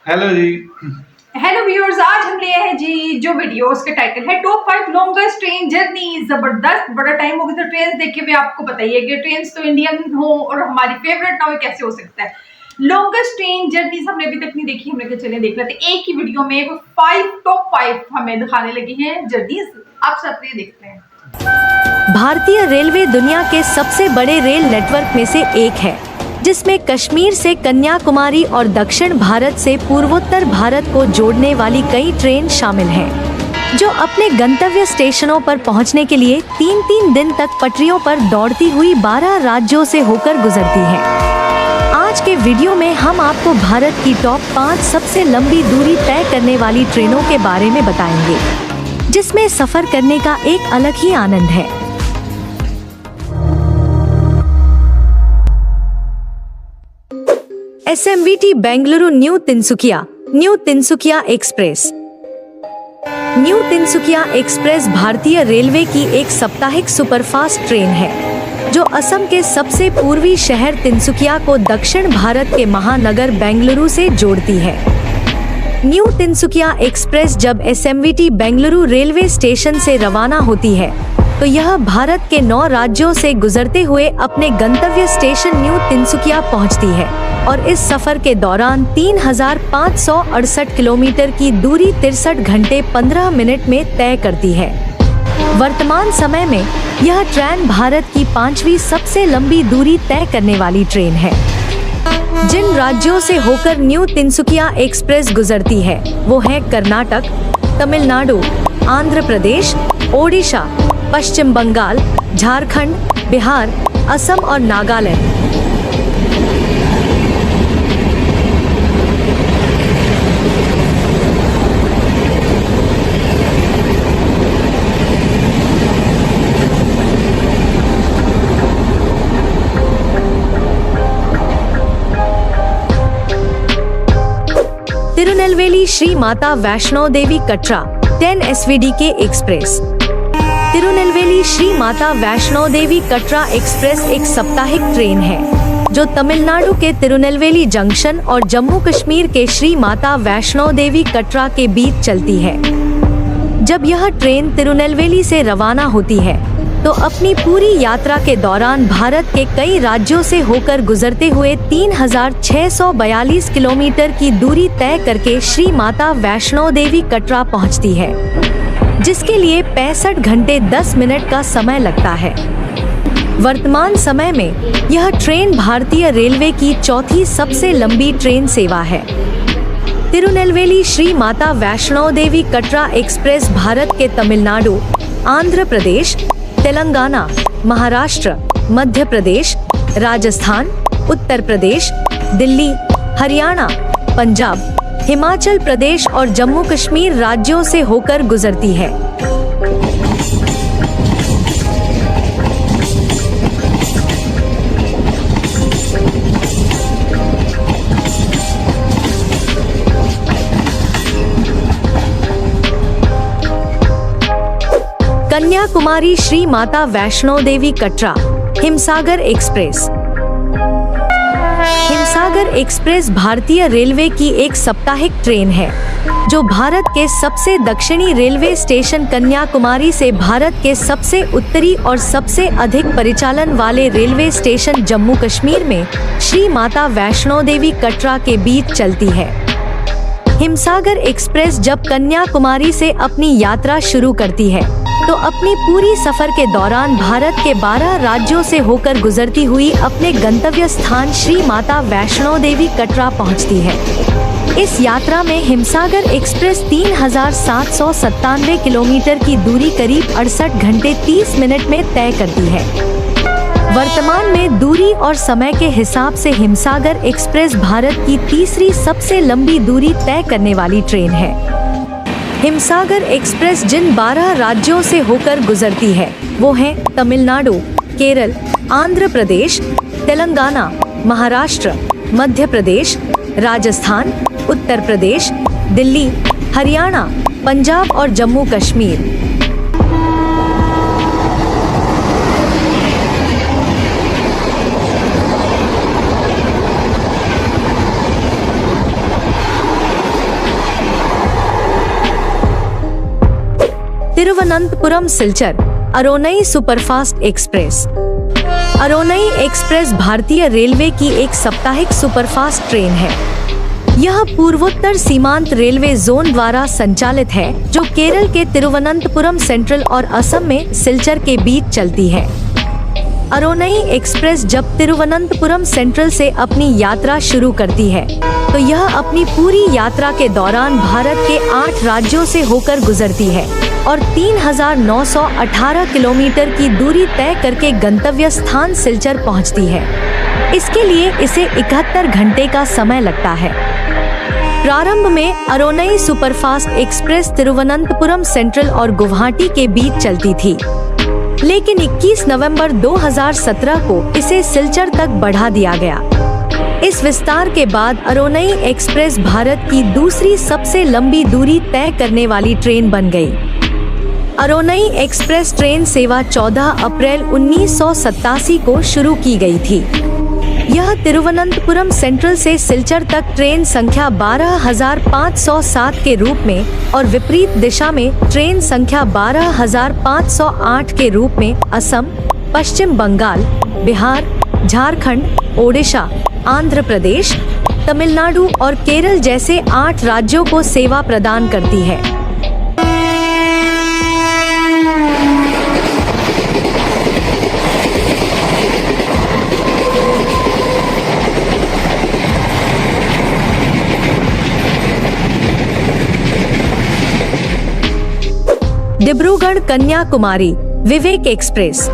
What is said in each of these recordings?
Hello जी। Hello viewers, आज हम लिए हैं जी जो वीडियो उसके टाइटल है टॉप 5 लॉन्गेस्ट ट्रेन जर्नी। जबरदस्त, बड़ा टाइम हो गया तो ट्रेन देखे हुए। आपको बताइए कि ट्रेन तो इंडियन हो और हमारी फेवरेट ना हो, कैसे हो सकता है। लॉन्गेस्ट ट्रेन जर्नी हमने अभी तक नहीं देखी, हमने कहा चले देख लेते एक ही वीडियो में। टॉप 5 हमें दिखाने लगी हैं जर्नीज, आप सब ये देखते हैं। भारतीय रेलवे दुनिया के सबसे बड़े रेल नेटवर्क में से एक है, जिसमें कश्मीर से कन्याकुमारी और दक्षिण भारत से पूर्वोत्तर भारत को जोड़ने वाली कई ट्रेन शामिल हैं, जो अपने गंतव्य स्टेशनों पर पहुंचने के लिए 3-3 दिन तक पटरियों पर दौड़ती हुई 12 राज्यों से होकर गुजरती हैं। आज के वीडियो में हम आपको भारत की टॉप 5 सबसे लंबी दूरी तय करने वाली ट्रेनों के बारे में बताएंगे, जिसमें सफर करने का एक अलग ही आनंद है। SMVT Bengaluru new Tinsukia express. New Tinsukia express भारतीय रेलवे की एक साप्ताहिक सुपरफास्ट ट्रेन है, जो असम के सबसे पूर्वी शहर तिनसुकिया को दक्षिण भारत के महानगर बेंगलुरु से जोड़ती है। न्यू तिनसुकिया एक्सप्रेस जब SMVT बेंगलुरु रेलवे स्टेशन से रवाना होती है, तो यह भारत के 9 राज्यों से गुजरते हुए अपने गंतव्य स्टेशन न्यू तिनसुकिया पहुंचती है और इस सफर के दौरान 3568 किलोमीटर की दूरी 63 घंटे 15 मिनट में तय करती है। वर्तमान समय में यह ट्रेन भारत की 5वीं सबसे लंबी दूरी तय करने वाली ट्रेन है। जिन राज्यों से होकर न्यू तिनसुकिया एक्सप्रेस गुजरती है वो है कर्नाटक, तमिलनाडु, आंध्र प्रदेश, ओडिशा, पश्चिम बंगाल, झारखंड, बिहार, असम और Nagaland. Tirunelveli Shri Mata Vaishno Devi Katra 10 SVDK express. Tirunelveli Shri Mata Vaishno Devi Katra express एक साप्ताहिक ट्रेन है, जो तमिलनाडु के तिरुनेलवेली जंक्शन और जम्मू कश्मीर के श्री माता वैष्णो देवी कटरा के बीच चलती है। जब यह ट्रेन तिरुनेलवेली से रवाना होती है, तो अपनी पूरी यात्रा के दौरान भारत के कई राज्यों से होकर गुजरते हुए 3642 किलोमीटर की दूरी तय करके श्री माता वैष्णो देवी कटरा पहुंचती है, जिसके लिए 65 घंटे 10 मिनट का समय लगता है। वर्तमान समय में यह ट्रेन भारतीय रेलवे की चौथी सबसे लंबी ट्रेन सेवा है। तिरुनेलवेली श्री माता वैष्णो देवी कटरा एक्सप्रेस भारत के तमिलनाडु, आंध्र प्रदेश, तेलंगाना, महाराष्ट्र, मध्य प्रदेश, राजस्थान, उत्तर प्रदेश, दिल्ली, हरियाणा, पंजाब, हिमाचल प्रदेश और जम्मू कश्मीर राज्यों से होकर गुजरती है। कन्याकुमारी श्री माता वैष्णो देवी कटरा हिमसागर एक्सप्रेस। हिमसागर एक्सप्रेस भारतीय रेलवे की एक साप्ताहिक ट्रेन है, जो भारत के सबसे दक्षिणी रेलवे स्टेशन कन्याकुमारी से भारत के सबसे उत्तरी और सबसे अधिक परिचालन वाले रेलवे स्टेशन जम्मू कश्मीर में श्री माता वैष्णो देवी कटरा के बीच चलती है। हिमसागर एक्सप्रेस जब कन्याकुमारी से अपनी यात्रा शुरू करती है, तो अपनी पूरी सफर के दौरान भारत के 12 राज्यों से होकर गुजरती हुई अपने गंतव्य स्थान श्री माता वैष्णो देवी कटरा पहुंचती है। इस यात्रा में हिमसागर एक्सप्रेस 3797 किलोमीटर की दूरी करीब 68 घंटे 30 मिनट में तय करती है। वर्तमान में दूरी और समय के हिसाब से हिमसागर एक्सप्रेस भारत की तीसरी सबसे लंबी दूरी तय करने वाली ट्रेन है। हिमसागर एक्सप्रेस जिन 12 राज्यों से होकर गुजरती है वो हैं तमिलनाडु, केरल, आंध्र प्रदेश, तेलंगाना, महाराष्ट्र, मध्य प्रदेश, राजस्थान, उत्तर प्रदेश, दिल्ली, हरियाणा, पंजाब और Jammu Kashmir. Thiruvananthapuram Silchar Aronai superfast express. Aronai express भारतीय रेलवे की एक साप्ताहिक सुपरफास्ट ट्रेन है। यह पूर्वोत्तर सीमांत रेलवे जोन द्वारा संचालित है, जो केरल के तिरुवनंतपुरम सेंट्रल और असम में सिलचर के बीच चलती है। अरोनई एक्सप्रेस जब तिरुवनंतपुरम सेंट्रल से अपनी यात्रा शुरू करती है, तो यह अपनी पूरी यात्रा के दौरान भारत के 8 राज्यों से होकर गुजरती है और 3,918 किलोमीटर की दूरी तय करके गंतव्य स्थान सिलचर पहुंचती है। इसके लिए इसे 71 घंटे का समय लगता है। प्रारंभ में अरोनई सुपरफास्ट एक्सप्रेस तिरुवनंतपुरम सेंट्रल और गुवाहाटी के बीच चलती थी, लेकिन 21 नवंबर 2017 को इसे सिलचर तक बढ़ा दिया गया। इस विस्तार के बाद अरोनई एक्सप्रेस भारत की दूसरी सबसे लंबी दूरी तय करने वाली ट्रेन बन गई। अरोनई एक्सप्रेस ट्रेन सेवा 14 अप्रैल 1987 को शुरू की गई थी। यह तिरुवनंतपुरम सेंट्रल से सिलचर तक ट्रेन संख्या 12,507 के रूप में और विपरीत दिशा में ट्रेन संख्या 12,508 के रूप में असम, पश्चिम बंगाल, बिहार, झारखंड, ओडिशा, आंध्र प्रदेश, तमिलनाडु और केरल जैसे 8 राज्यों को सेवा प्रदान करती है। डिब्रूगढ़ कन्याकुमारी विवेक एक्सप्रेस।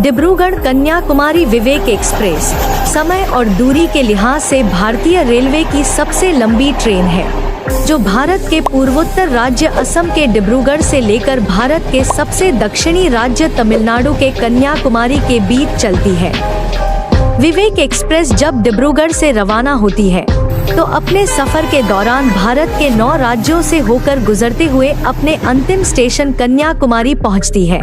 डिब्रूगढ़ कन्याकुमारी विवेक एक्सप्रेस समय और दूरी के लिहाज से भारतीय रेलवे की सबसे लंबी ट्रेन है, जो भारत के पूर्वोत्तर राज्य असम के डिब्रूगढ़ से लेकर भारत के सबसे दक्षिणी राज्य तमिलनाडु के कन्याकुमारी के बीच चलती है। विवेक एक्सप्रेस जब डिब्रूगढ़ से रवाना होती है, तो अपने सफर के दौरान भारत के 9 राज्यों से होकर गुजरते हुए अपने अंतिम स्टेशन कन्याकुमारी पहुंचती है।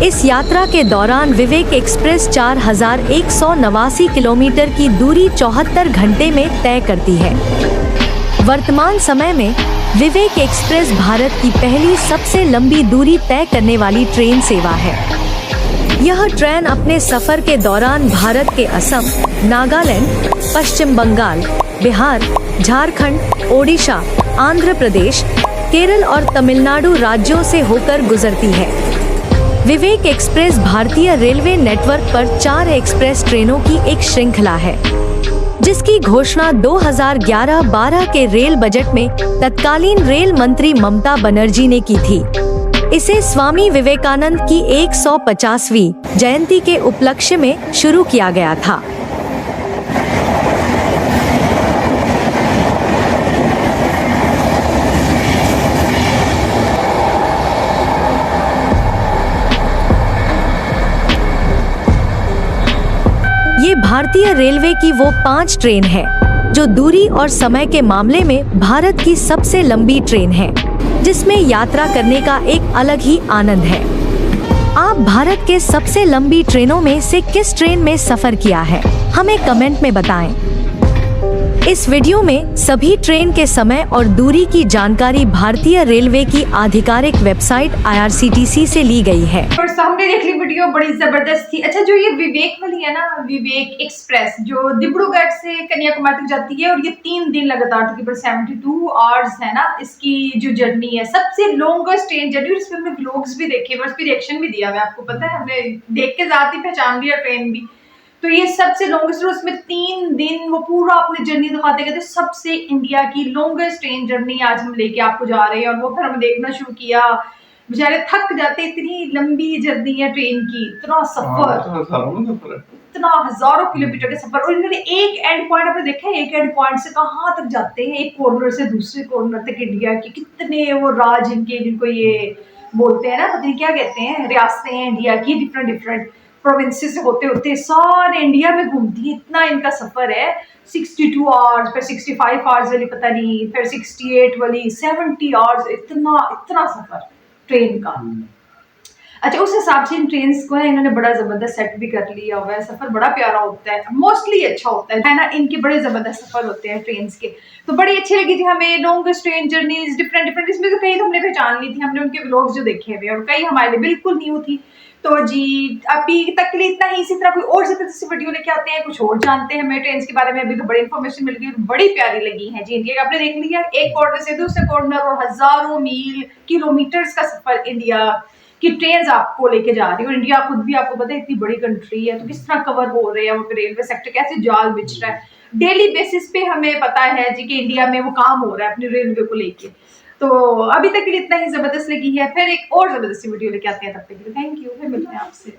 इस यात्रा के दौरान विवेक एक्सप्रेस 4,189 किलोमीटर की दूरी 74 घंटे में तय करती है। वर्तमान समय में विवेक एक्सप्रेस भारत की पहली सबसे लंबी दूरी तय करने वाली ट्रेन सेवा है। यह ट्रेन अपने सफर के दौरान भारत के असम, नागालैंड, पश्चिम बंगाल, बिहार, झारखंड, ओडिशा, आंध्र प्रदेश, केरल और तमिलनाडु राज्यों से होकर गुजरती है। विवेक एक्सप्रेस भारतीय रेलवे नेटवर्क पर 4 एक्सप्रेस ट्रेनों की एक श्रृंखला है, जिसकी घोषणा 2011-12 के रेल बजट में तत्कालीन रेल मंत्री ममता बनर्जी ने की थी। इसे स्वामी विवेकानंद की 150वीं जयंती के उपलक्ष्य में शुरू किया गया था। ये भारतीय रेलवे की वो 5 ट्रेन है, जो दूरी और समय के मामले में भारत की सबसे लंबी ट्रेन है, जिसमें यात्रा करने का एक अलग ही आनंद है। आप भारत के सबसे लंबी ट्रेनों में से किस ट्रेन में सफर किया है, हमें कमेंट में बताएं। इस वीडियो में सभी ट्रेन के समय और दूरी की जानकारी भारतीय रेलवे की आधिकारिक वेबसाइट IRCTC से ली गई है। और सामने देख ली वीडियो, बड़ी जबरदस्त थी। अच्छा, जो ये विवेक वाली है ना, विवेक एक्सप्रेस जो डिब्रूगढ़ से कन्याकुमारी तक जाती है, और ये 3 दिन लगातार तकरीबन 72 आवर्स है ना इसकी जो जर्नी है, सबसे लॉन्गेस्ट ट्रेन जर्नी। और इसमें हमने व्लॉग्स भी देखे, बस भी रिएक्शन भी दिया हुआ है, आपको पता है, हमने देख के जाती पहचान लिया ट्रेन भी। तो ये सबसे लॉन्गेस्ट, उसमें 3 दिन वो पूरा अपनी जर्नी दिखाते गए थे। सबसे इंडिया की लॉन्गेस्ट ट्रेन जर्नी आज हम लेके आपको जा रहे हैं, और वो फिर हमने देखना शुरू किया। बेचारे थक जाते, इतनी लंबी जर्नी है ट्रेन की, इतना सफर, इतना हजारों किलोमीटर का सफर। और इन्होंने एक एंड पॉइंट आपने देखा है, एक एंड पॉइंट से कहाँ तक जाते हैं, एक कॉर्नर से दूसरे कॉर्नर तक इंडिया की। कितने वो राज इनके, जिनको ये बोलते हैं ना, पता नहीं क्या कहते हैं, रियासतें हैं इंडिया की, डिफरेंट प्रोविंसेस से होते होते सारे इंडिया में घूमती है। इतना इनका सफर है, 62 आवर्स, फिर 65 आवर्स वाली पता नहीं, फिर 68 वाली, 70 आवर्स, इतना सफर ट्रेन का। अच्छा, उस हिसाब से इन ट्रेन्स को ना इन्होंने बड़ा ज़बरदस्त सेट भी कर लिया हुआ है, सफ़र बड़ा प्यारा होता है, मोस्टली अच्छा होता है ना? इनके बड़े ज़बरदस्त सफ़र होते हैं ट्रेन्स के, तो बड़ी अच्छी लगी थी हमें लॉन्गेस्ट ट्रेन जर्नीज़ डिफरेंट इसमें से कई तो हमने पहचान ली थी, हमने उनके व्लॉग्स जो देखे हुए और कई हमारे लिए बिल्कुल न्यू थी। तो जी, अभी तक के लिए इतना ही, इसी तरह कोई और ज़बरदस्त वीडियो लेके आते हैं, कुछ और जानते हैं हमें ट्रेन्स के बारे में, अभी तो बड़ी इन्फॉर्मेशन मिल गई, बड़ी प्यारी लगी है जी। इंडिया आपने देख लिया, एक कॉर्नर से दूसरे कॉर्नर और हज़ारों मील, किलोमीटर्स का सफ़र इंडिया कि ट्रेन्स आपको लेके जा रही है और इंडिया खुद भी आपको पता है इतनी बड़ी कंट्री है, तो किस तरह कवर हो रहे हैं, वहाँ पे रेलवे सेक्टर कैसे जाल बिछ रहा है। डेली बेसिस पे हमें पता है जी कि इंडिया में वो काम हो रहा है अपनी रेलवे को लेके। तो अभी तक के लिए इतना ही ज़बरदस्त लगी है, फिर एक और ज़बरदस्ती वीडियो लेके आते हैं, तब तक के लिए थैंक यू, फिर मिलते हैं आपसे।